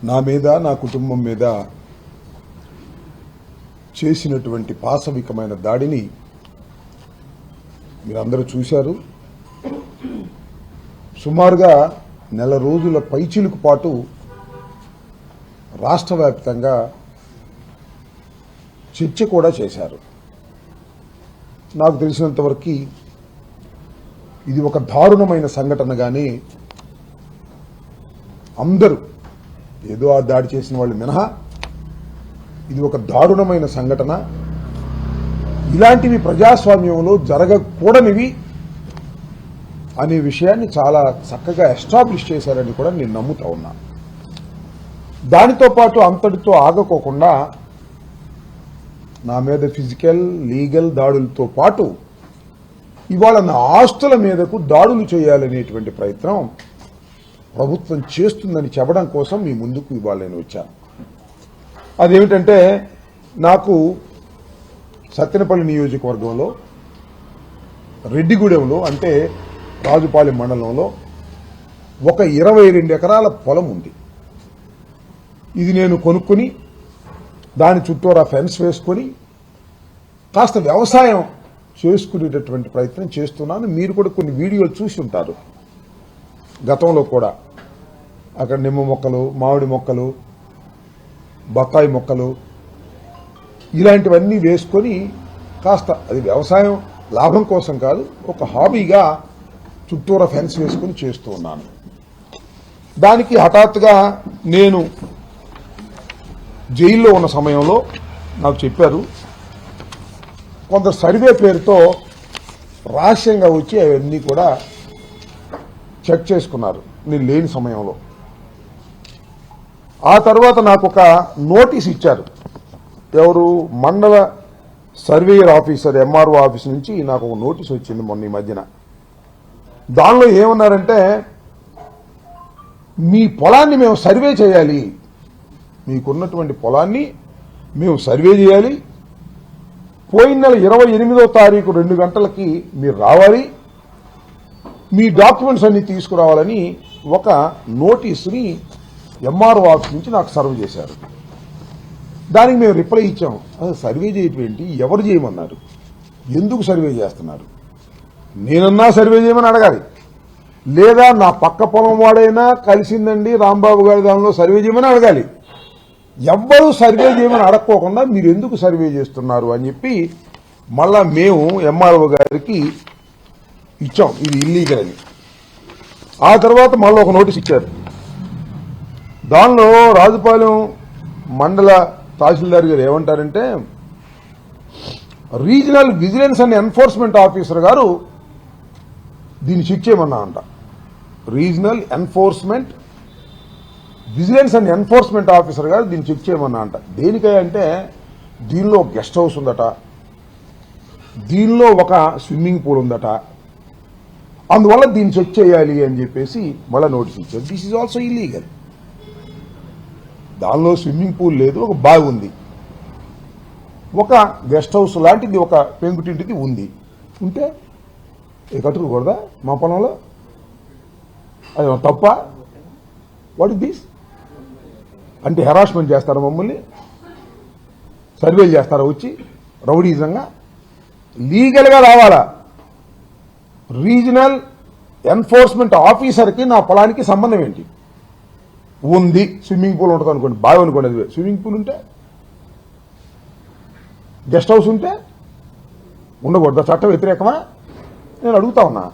నా మీద నా కుటుంబం మీద చేసినటువంటి పాశవికమైన దాడిని మీరందరూ చూశారు. సుమారుగా నెల రోజుల పైచిలుకు పాటు రాష్ట్ర వ్యాప్తంగా చర్చ కూడా చేశారు. నాకు తెలిసినంతవరకు ఇది ఒక దారుణమైన సంఘటనగానే అందరూ, ఏదో ఆ దాడి చేసిన వాళ్ళు మినహా, ఇది ఒక దారుణమైన సంఘటన, ఇలాంటివి ప్రజాస్వామ్యంలో జరగకూడనివి అనే విషయాన్ని చాలా చక్కగా ఎస్టాబ్లిష్ చేశారని కూడా నేను నమ్ముతా ఉన్నా. దానితో పాటు అంతటితో ఆగకోకుండా నా మీద ఫిజికల్, లీగల్ దాడులతో పాటు ఇవాళ నా ఆస్తుల మీదకు దాడులు చేయాలనేటువంటి ప్రయత్నం ప్రభుత్వం చేస్తుందని చెప్పడం కోసం మీ ముందుకు ఇవాళ నేను వచ్చాను. అదేమిటంటే, నాకు సత్తెనపల్లి నియోజకవర్గంలో రెడ్డిగూడెంలో, అంటే రాజుపాలెం మండలంలో ఒక 22 ఎకరాల పొలం ఉంది. ఇది నేను కొనుక్కొని దాని చుట్టూరా ఫెన్స్ వేసుకొని కాస్త వ్యవసాయం చేసుకునేటటువంటి ప్రయత్నం చేస్తున్నాను. మీరు కూడా కొన్ని వీడియోలు చూసి ఉంటారు. గతంలో కూడా అక్కడ నిమ్మ మొక్కలు, మామిడి మొక్కలు, బత్తాయి మొక్కలు ఇలాంటివన్నీ వేసుకొని కాస్త, అది వ్యవసాయం లాభం కోసం కాదు, ఒక హాబీగా చుట్టూరా ఫెన్స్ వేసుకొని చేస్తూ ఉన్నాను. దానికి హఠాత్తుగా నేను జైల్లో ఉన్న సమయంలో నాకు చెప్పారు, కొంత సర్వే పేరుతో రహస్యంగా వచ్చి అవన్నీ కూడా చెక్ చేసుకున్నారు నేను లేని సమయంలో. ఆ తర్వాత నాకు ఒక నోటీస్ ఇచ్చారు. ఎవరు? మండల సర్వేయర్ ఆఫీసర్, ఎంఆర్ఓ ఆఫీస్ నుంచి నాకు ఒక నోటీస్ వచ్చింది మొన్న ఈ మధ్యన. దానిలో ఏమన్నారంటే, మీ పొలాన్ని మేము సర్వే చేయాలి, మీకున్నటువంటి పొలాన్ని మేము సర్వే చేయాలి, పోయిన నెల 28వ తారీఖు 2 గంటలకి మీరు రావాలి, మీ డాక్యుమెంట్స్ అన్ని తీసుకురావాలని ఒక నోటీసుని ఎంఆర్ఓ ఆఫీస్ నుంచి నాకు సర్వ్ చేశారు. దానికి మేము రిప్లై ఇచ్చాం. సర్వే చేయటం ఏంటి, ఎవరు చేయమన్నారు, ఎందుకు సర్వే చేస్తున్నారు, నేనన్నా సర్వే చేయమని అడగాలి, లేదా నా పక్క పొలం వాడైనా కలిసిందండి రాంబాబు గారి దానిలో సర్వే చేయమని అడగాలి. ఎవ్వరూ సర్వే చేయమని అడగకోకుండా మీరు ఎందుకు సర్వే చేస్తున్నారు అని చెప్పి మళ్ళా మేము ఎంఆర్ఓ గారికి ఇచ్చాం, ఇది ఇల్లీగల్ అని. ఆ తర్వాత మళ్ళీ ఒక నోటీస్ ఇచ్చారు. దానిలో రాజుపాలెం మండల తహసీల్దార్ గారు ఏమంటారంటే, regional vigilance and enforcement officer గారు దీన్ని చెక్ చేయమన్నా అంట. Regional vigilance and enforcement officer గారు దీన్ని చెక్ చేయమన్నా అంట. దేనికంటే, దీనిలో గెస్ట్ హౌస్ ఉందట, దీనిలో ఒక స్విమ్మింగ్ పూల్ ఉందట, అందువల్ల దీన్ని చెక్ చేయాలి అని చెప్పేసి మళ్ళీ నోటీస్ ఇచ్చారు. This is also illegal. దానిలో స్విమ్మింగ్ పూల్ లేదు, ఒక బావి ఉంది, ఒక గెస్ట్ హౌస్ లాంటిది, ఒక పెంకుటింటిది ఉంది. ఉంటే కట్టుకోకూడదా మా పొలంలో? అది తప్ప? What is this? అంటే హెరాస్మెంట్ చేస్తారా మమ్మల్ని? సర్వేలు చేస్తారా వచ్చి రౌడీజంగా? లీగల్గా రావాలా. రీజనల్ ఎన్ఫోర్స్మెంట్ ఆఫీసర్కి నా పొలానికి సంబంధం ఏంటి? ఉంది, స్విమ్మింగ్ పూల్ ఉంటుంది అనుకోండి, బావి అనుకోండి, అది స్విమ్మింగ్ పూల్ ఉంటే, గెస్ట్ హౌస్ ఉంటే ఉండకూడదా? చట్ట వ్యతిరేకమా? నేను అడుగుతా ఉన్నా.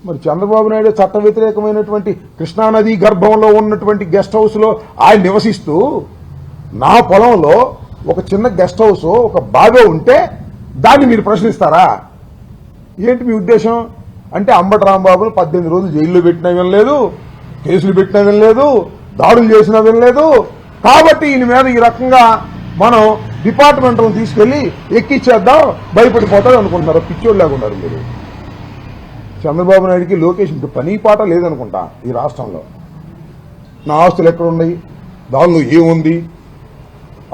మరి చంద్రబాబు నాయుడు చట్ట వ్యతిరేకమైనటువంటి కృష్ణానది గర్భంలో ఉన్నటువంటి గెస్ట్ హౌస్లో ఆయన నివసిస్తూ, నా పొలంలో ఒక చిన్న గెస్ట్ హౌస్, ఒక బావి ఉంటే దాన్ని మీరు ప్రశ్నిస్తారా? ఏంటి మీ ఉద్దేశం? అంటే అంబటి రాంబాబును 18 రోజులు జైల్లో పెట్టినా వినలేదు, కేసులు పెట్టినా వినలేదు, దాడులు చేసినా వినలేదు, కాబట్టి ఈయన మీద ఈ రకంగా మనం డిపార్ట్మెంట్ను తీసుకెళ్లి ఎక్కిచ్చేద్దాం, భయపడిపోతాడు అనుకుంటున్నారు. పిచ్చోళ్ళు లేకున్నారు మీరు. చంద్రబాబు నాయుడికి, లోకేష్ పని పాట లేదనుకుంటా ఈ రాష్ట్రంలో. నా ఆస్తులు ఎక్కడున్నాయి, దానిలో ఏముంది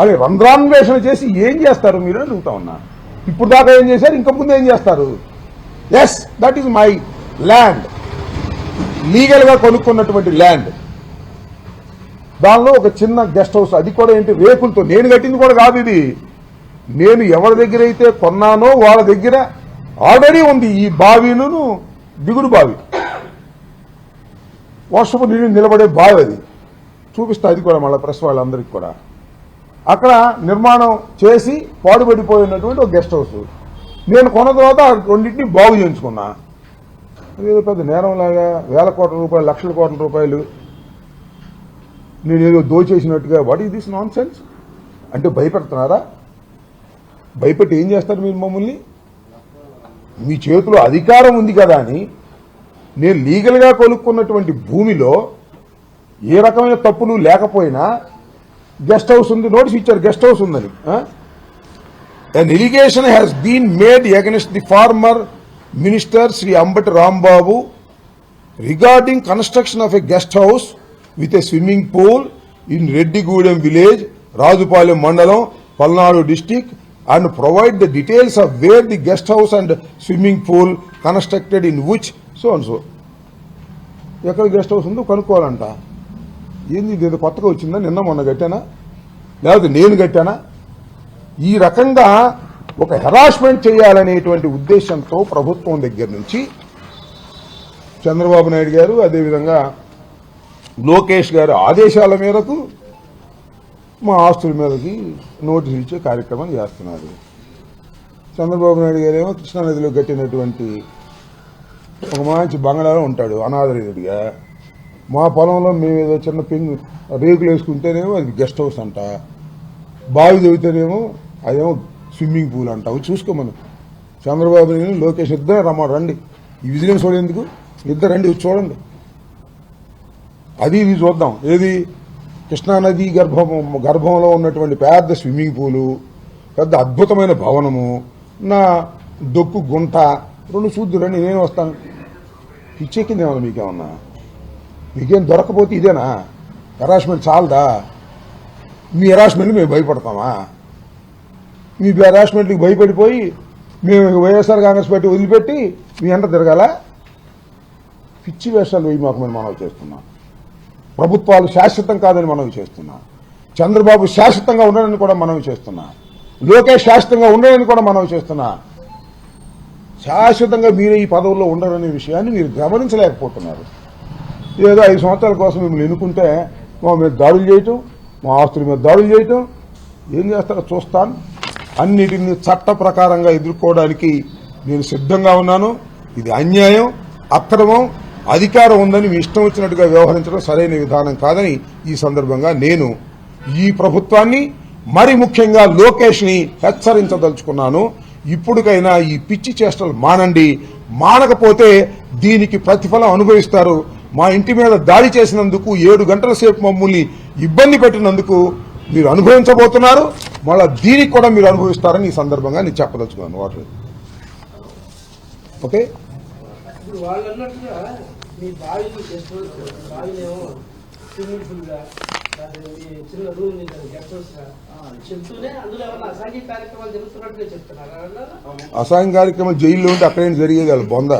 అని రంధ్రాన్వేషణ చేసి ఏం చేస్తారు మీరు అని అడుగుతా ఉన్నా. ఇప్పుడు దాకా ఏం చేశారు, ఇంకా ముందు ఏం చేస్తారు? Yes, that is my land, legal గా కొనుక్కున్నటువంటి ల్యాండ్. దానిలో ఒక చిన్న గెస్ట్ హౌస్, అది కూడా ఏంటి రేకులతో. నేను కట్టింది కూడా కాదు ఇది, నేను ఎవరి దగ్గర అయితే కొన్నానో వాళ్ళ దగ్గర ఆల్రెడీ ఉంది ఈ బావిను, దిగుడు బావి, వర్షపు నీళ్ళు నిలబడే బావి. అది చూపిస్తా, అది కూడా మళ్ళీ ప్రెస్ వాళ్ళందరికీ కూడా. అక్కడ నిర్మాణం చేసి పాడుపడిపోయినటువంటి ఒక గెస్ట్ హౌస్ నేను కొన్న తర్వాత రెండింటిని బాగు చేయించుకున్నా. అదేదో పెద్ద నేరంలాగా వేల కోట్ల రూపాయలు, లక్షల కోట్ల రూపాయలు నేనేదో దోచేసినట్టుగా, what is this nonsense అంటే భయపెడుతున్నారా? భయపెట్టి ఏం చేస్తారు మీరు మమ్మల్ని? మీ చేతిలో అధికారం ఉంది కదా అని నేను లీగల్గా కొనుక్కున్నటువంటి భూమిలో ఏ రకమైన తప్పులు లేకపోయినా గెస్ట్ హౌస్ ఉంది, నోటీస్ ఇచ్చారు గెస్ట్ హౌస్ ఉందని. An allegation has been made against the former minister Sri Ambati Rambabu regarding construction of a guest house with a swimming pool in Reddigudem village, Rajupalem Mandalam, Palnadu district, and provide the details of where the guest house and swimming pool constructed in which so and so. ఎక్కడ guest house ఉందో కనుక్కోవాలంట. ఏంది ఇది కొత్తగా వచ్చిందా? నిన్న మొన్న కట్టానా లేకపోతే నేను కట్టానా? ఈ రకంగా ఒక హెరాస్మెంట్ చేయాలనేటువంటి ఉద్దేశంతో ప్రభుత్వం దగ్గర నుంచి చంద్రబాబు నాయుడు గారు, అదేవిధంగా లోకేష్ గారు ఆదేశాల మేరకు మా ఆస్తుల మీదకి నోటీసులు ఇచ్చే కార్యక్రమం చేస్తున్నారు. చంద్రబాబు నాయుడు గారు ఏమో కృష్ణానదిలో కట్టినటువంటి ఒక మంచి బంగాళాలో ఉంటాడు అనాథరిగా. మా పొలంలో మేము ఏదో చిన్న రేకులు వేసుకుంటేనేమో అది గెస్ట్ హౌస్ అంట, బావి చదివితేనేమో అదేమో స్విమ్మింగ్ పూల్ అంట. అవి చూసుకోమను. చంద్రబాబు నాయుడు లోకేష్ ఇద్దరే రమ్మని రండి, ఈ విజిలెన్స్ చూడేందుకు ఇద్దరు రండి, చూడండి. అది ఇది చూద్దాం. ఏది కృష్ణానది గర్భంలో ఉన్నటువంటి పెద్ద స్విమ్మింగ్ పూలు, పెద్ద అద్భుతమైన భవనము, నా దొక్కు గుంట రెండు చూద్దురండి, నేను వస్తాను. పిచ్చెక్కిందేమన్నా మీకేమన్నా? మీకేం దొరకపోతే ఇదేనా హెరాస్మెంట్? చాలదా? మీ హెరాస్మెంట్కి మేము భయపడతామా? మీ హెరాస్మెంట్కి భయపడిపోయి మేము వైఎస్ఆర్ కాంగ్రెస్ పార్టీ వదిలిపెట్టి మీ అంట తిరగాల? పిచ్చి వేషాలు వేయి మాకు మేము మనవి చేస్తున్నాం. ప్రభుత్వాలు శాశ్వతం కాదని మనవి చేస్తున్నా. చంద్రబాబు శాశ్వతంగా ఉండడని కూడా మనవి చేస్తున్నా. లోకేష్ శాశ్వతంగా ఉండడని కూడా మనవి చేస్తున్నా. శాశ్వతంగా మీరే ఈ పదవుల్లో ఉండరనే విషయాన్ని మీరు గమనించలేకపోతున్నారు. ఏదో 5 సంవత్సరాల కోసం మిమ్మల్ని ఎన్నుకుంటే మా మీద దాడులు చేయటం, మా ఆస్తుల మీద దాడులు చేయటం, ఏం చేస్తారో చూస్తాను. అన్నిటిని చట్ట ప్రకారంగా ఎదుర్కోవడానికి నేను సిద్ధంగా ఉన్నాను. ఇది అన్యాయం, అక్రమం, అధికారం ఉందని మీ ఇష్టం వచ్చినట్టుగా వ్యవహరించడం సరైన విధానం కాదని ఈ సందర్భంగా నేను ఈ ప్రభుత్వాన్ని, మరి ముఖ్యంగా లోకేష్ ని హెచ్చరించదలుచుకున్నాను. ఇప్పటికైనా ఈ పిచ్చి చేష్టలు మానండి. మానకపోతే దీనికి ప్రతిఫలం అనుభవిస్తారు. మా ఇంటి మీద దాడి చేసినందుకు 7 గంటల సేపు మమ్మల్ని ఇబ్బంది పెట్టినందుకు మీరు అనుభవించబోతున్నారు. మళ్ళా దీనికి కూడా మీరు అనుభవిస్తారని ఈ సందర్భంగా నేను చెప్పదలుచుకున్నాను. Water okay. చిన్న రూమ్ గెస్ట్ హౌస్ చెప్తూనే అందులో ఏమన్నా అసాంఘిక కార్యక్రమాలు జరుగుతున్నట్టుగా చెప్తున్నారు. అసాంఘిక కార్యక్రమాలు జైల్లో ఉంటే అక్కడేం జరిగేది వాళ్ళు బొంద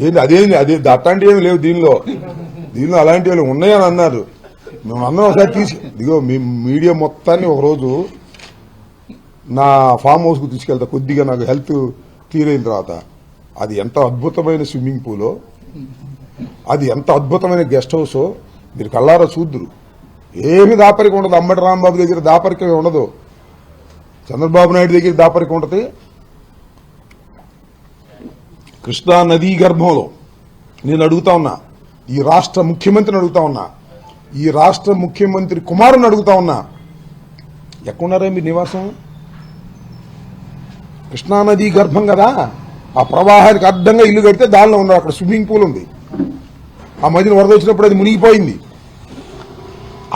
ఏంటి? అదే అట్లాంటివి ఏమి లేవు దీనిలో అలాంటివి ఉన్నాయని అన్నారు. మేము అందరం ఒకసారి ఇదిగో మీ మీడియా మొత్తాన్ని ఒకరోజు నా ఫామ్ హౌస్కు తీసుకెళ్తా, కొద్దిగా నాకు హెల్త్ క్లియర్ అయిన తర్వాత. అది ఎంత అద్భుతమైన స్విమ్మింగ్ పూలో, అది ఎంత అద్భుతమైన గెస్ట్ హౌసో మీరు కళ్ళారా చూద్దురు. ఏమి దాపరికం ఉండదు. అంబటి రాంబాబు దగ్గర దాపరికం ఉండదు, చంద్రబాబు నాయుడు దగ్గర దాపరికం ఉంటుంది. కృష్ణా నదీ గర్భంలో నేను అడుగుతా ఉన్నా, ఈ రాష్ట్ర ముఖ్యమంత్రిని అడుగుతా ఉన్నా, ఈ రాష్ట్ర ముఖ్యమంత్రి కుమారుని అడుగుతా ఉన్నా, ఎక్కడున్నారా మీ నివాసం? కృష్ణానదీ గర్భం కదా, ఆ ప్రవాహానికి అడ్డంగా ఇల్లు కడితే దానిలో ఉన్నారు. అక్కడ స్విమ్మింగ్ పూల్ ఉంది. ఆ మధ్యన వరద వచ్చినప్పుడు అది మునిగిపోయింది.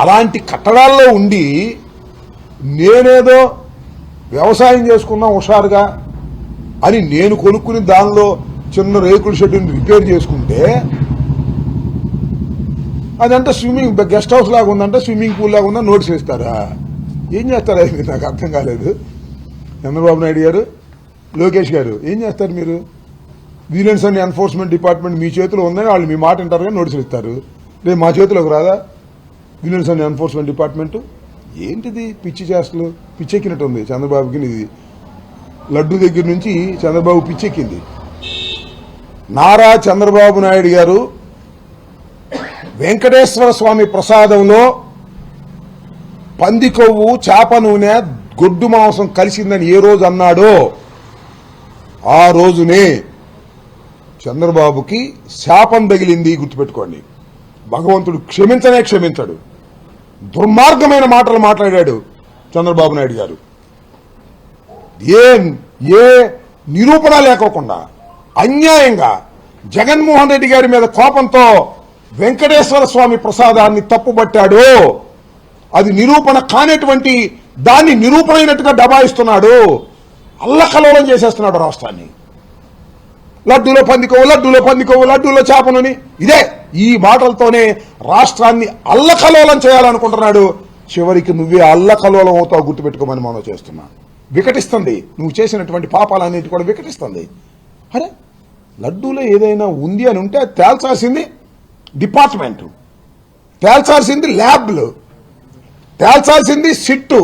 అలాంటి కట్టడాల్లో ఉండి నేనేదో వ్యవసాయం చేసుకున్నా హుషారుగా అని నేను కొనుక్కుని దానిలో చిన్న రేకుల షెడ్యూని రిపేర్ చేసుకుంటే అదంతా స్విమ్మింగ్ గెస్ట్ హౌస్ లాగా ఉందంటే స్విమ్మింగ్ పూల్ లాగా ఉందని నోటీస్ ఇస్తారా? ఏం చేస్తారా? నాకు అర్థం కాలేదు. చంద్రబాబు నాయుడు గారు, లోకేష్ గారు ఏం చేస్తారు మీరు? విజిలెన్స్ అండ్ ఎన్ఫోర్స్మెంట్ డిపార్ట్మెంట్ మీ చేతిలో ఉందని వాళ్ళు మీ మాట వింటారు కానీ నోటీసులు ఇస్తారు. రేపు మా చేతిలోకి రాదా? విజిలెన్స్ అండ్ ఎన్ఫోర్స్మెంట్ డిపార్ట్మెంట్ ఏంటిది పిచ్చి చేష్టలు? పిచ్చెక్కినట్టుంది చంద్రబాబుకి. ఇది లడ్డు దగ్గర నుంచి చంద్రబాబు పిచ్చెక్కింది. నారా చంద్రబాబు నాయుడు గారు వెంకటేశ్వర స్వామి ప్రసాదంలో పంది కొవ్వు, చేప నూనె, గొడ్డు మాంసం కలిసిందని ఏ రోజు అన్నాడో ఆ రోజునే చంద్రబాబుకి శాపం తగిలింది. గుర్తుపెట్టుకోండి. భగవంతుడు క్షమించడు. దుర్మార్గమైన మాటలు మాట్లాడాడు చంద్రబాబు నాయుడు గారు. ఏ నిరూపణ లేకోకుండా అన్యాయంగా జగన్మోహన్ రెడ్డి గారి మీద కోపంతో వెంకటేశ్వర స్వామి ప్రసాదాన్ని తప్పుబట్టాడు. అది నిరూపణ కానటువంటి దాన్ని నిరూపణైనట్టుగా దబాయిస్తున్నాడు. అల్లకల్లోలం చేసేస్తున్నాడు రాష్ట్రాన్ని. లడ్డూలో పందికోవు, లడ్డూలో చేపనుని, ఇదే ఈ మాటలతోనే రాష్ట్రాన్ని అల్లకల్లోలం చేయాలనుకుంటున్నాడు. చివరికి నువ్వే అల్లకల్లోలం అవుతావు, గుర్తుపెట్టుకోమని మనం చేస్తున్నా. వికటిస్తుంది, నువ్వు చేసినటువంటి పాపాలన్నిటి కూడా వికటిస్తుంది. అరే లడ్డూలో ఏదైనా ఉంది అని ఉంటే తేల్చాల్సింది డిపార్ట్మెంటు, తేల్చాల్సింది ల్యాబ్లు, తేల్చాల్సింది సిట్టు,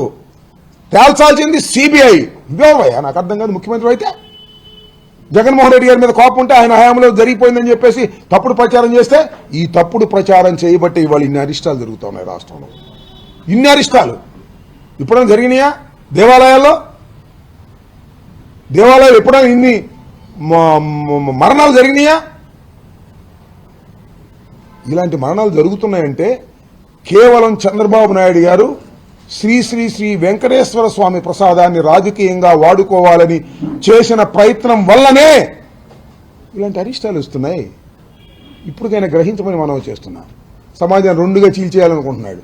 తేల్చాల్సింది సిబిఐ. ఇవేవయ్యా నాకు అర్థం కాదు. ముఖ్యమంత్రి అయితే జగన్మోహన్ రెడ్డి గారి మీద కోపం ఉంటే ఆయన హయాంలో జరిగిపోయిందని చెప్పేసి తప్పుడు ప్రచారం చేస్తే, ఈ తప్పుడు ప్రచారం చేయబట్టే ఇవాళ ఇన్ని అరిష్టాలు జరుగుతూ ఉన్నాయి రాష్ట్రంలో. ఇన్ని అరిష్టాలు ఎప్పుడైనా జరిగినాయా? దేవాలయాల్లో ఎప్పుడైనా ఇన్ని మరణాలు జరిగినాయా? ఇలాంటి మరణాలు జరుగుతున్నాయంటే కేవలం చంద్రబాబు నాయుడు గారు శ్రీ శ్రీ శ్రీ వెంకటేశ్వర స్వామి ప్రసాదాన్ని రాజకీయంగా వాడుకోవాలని చేసిన ప్రయత్నం వల్లనే ఇలాంటి అరిష్టాలు వస్తున్నాయి. ఇప్పటికైనా గ్రహించమని మనం చేస్తున్నాం. సమాజాన్ని రెండుగా చీల్చేయాలనుకుంటున్నాడు.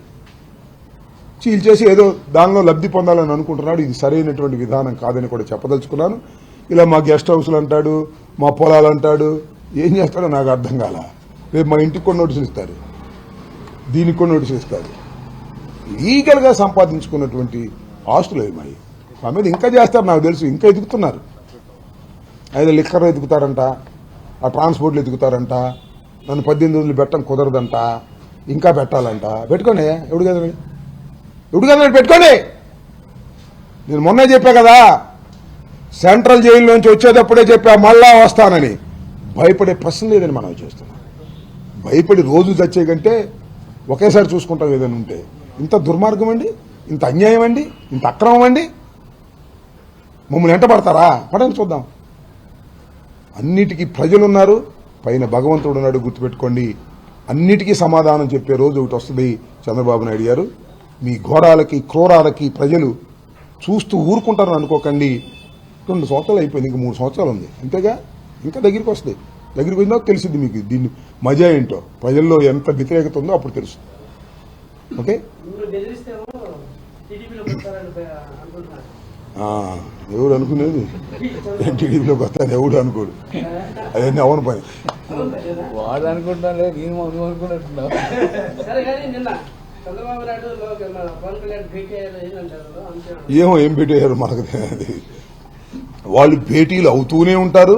చీల్చేసి ఏదో దానిలో లబ్ధి పొందాలని అనుకుంటున్నాడు. ఇది సరైనటువంటి విధానం కాదని కూడా చెప్పదలుచుకున్నాను. ఇలా మా గెస్ట్ హౌస్లు అంటాడు, మా పొలాలు అంటాడు, ఏం చేస్తాడో నాకు అర్థం కాల. రేపు మా ఇంటికి కొన్ని నోటీసులు ఇస్తారు, దీనికి కొన్ని నోటీసులు ఇస్తారు. లీగల్గా సంపాదించుకున్నటువంటి ఆస్తులు అవి మరి మా మీద ఇంకా చేస్తారు నాకు తెలుసు. ఇంకా ఎదుగుతున్నారు. అయితే లిక్కర్ ఎదుగుతారంట, ఆ ట్రాన్స్పోర్ట్లు ఎదుగుతారంట, నన్ను 18 రోజులు పెట్టడం కుదరదంట, ఇంకా పెట్టాలంట. పెట్టుకోండి, ఎవడు కదండి పెట్టుకోండి. నేను మొన్నే చెప్పా కదా, సెంట్రల్ జైలు నుంచి వచ్చేటప్పుడే చెప్పా మళ్ళా వస్తానని. భయపడే ప్రశ్న లేదని మనం చేస్తున్నాం. భయపడి రోజు చచ్చే కంటే ఒకేసారి చూసుకుంటాం ఏదైనా ఉంటే. ఇంత దుర్మార్గం అండి, ఇంత అన్యాయం అండి, ఇంత అక్రమం అండి. మమ్మల్ని ఎంట పడతారా? పడని చూద్దాం. అన్నిటికీ ప్రజలున్నారు, పైన భగవంతుడు ఉన్నాడు. గుర్తుపెట్టుకోండి. అన్నిటికీ సమాధానం చెప్పే రోజు ఒకటి వస్తుంది చంద్రబాబు నాయుడు గారు. మీ ఘోరాలకి క్రూరాలకి ప్రజలు చూస్తూ ఊరుకుంటారని అనుకోకండి. 2 సంవత్సరాలు అయిపోయింది, ఇంక 3 సంవత్సరాలు ఉంది అంతేగా. ఇంకా దగ్గరికి వస్తుంది. దగ్గరికి వచ్చినా తెలిసింది మీకు దీన్ని మజా ఏంటో, ప్రజల్లో ఎంత వ్యతిరేకత ఉందో అప్పుడు తెలుస్తుంది. ఓకే, ఎవడు అనుకునేది టీడీపీలోకి వస్తాను, ఎవడు అనుకోడు. అదన్నీ అవును పని. వాడు అనుకుంటాను, నేను అనుకుంటున్నా. ఏం పెట్టారు మనకు తెలియదు. వాళ్ళు భేటీలు అవుతూనే ఉంటారు,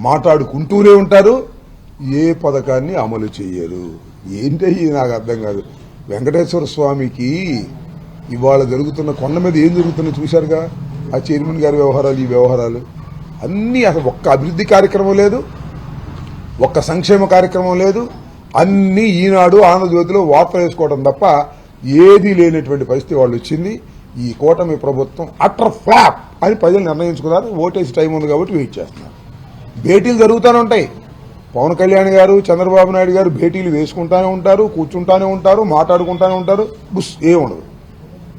మాట్లాడుకుంటూనే ఉంటారు, ఏ పథకాన్ని అమలు చేయరు. ఏంటి నాకు అర్థం కాదు. వెంకటేశ్వర స్వామికి ఇవాళ జరుగుతున్న కొండ మీద ఏం జరుగుతుందో చూశారుగా. ఆ చైర్మన్ గారి వ్యవహారాలు, ఈ వ్యవహారాలు అన్నీ అసలు ఒక్క అభివృద్ధి కార్యక్రమం లేదు, ఒక్క సంక్షేమ కార్యక్రమం లేదు. అన్నీ ఈనాడు ఆంధ్రజ్యోతిలో వార్తలు వేసుకోవడం తప్ప ఏదీ లేనటువంటి పరిస్థితి వాళ్ళు వచ్చింది. ఈ కూటమి ప్రభుత్వం అటర్ ఫ్లాప్ అని ప్రజలు నిర్ణయించుకున్నారు. ఓటేసి టైం ఉంది కాబట్టి వెయిట్ చేస్తున్నారు. భేటీలు జరుగుతూనే ఉంటాయి. పవన్ కళ్యాణ్ గారు, చంద్రబాబు నాయుడు గారు భేటీలు వేసుకుంటానే ఉంటారు, కూర్చుంటానే ఉంటారు, మాట్లాడుకుంటానే ఉంటారు. బుస్ ఏముండదు.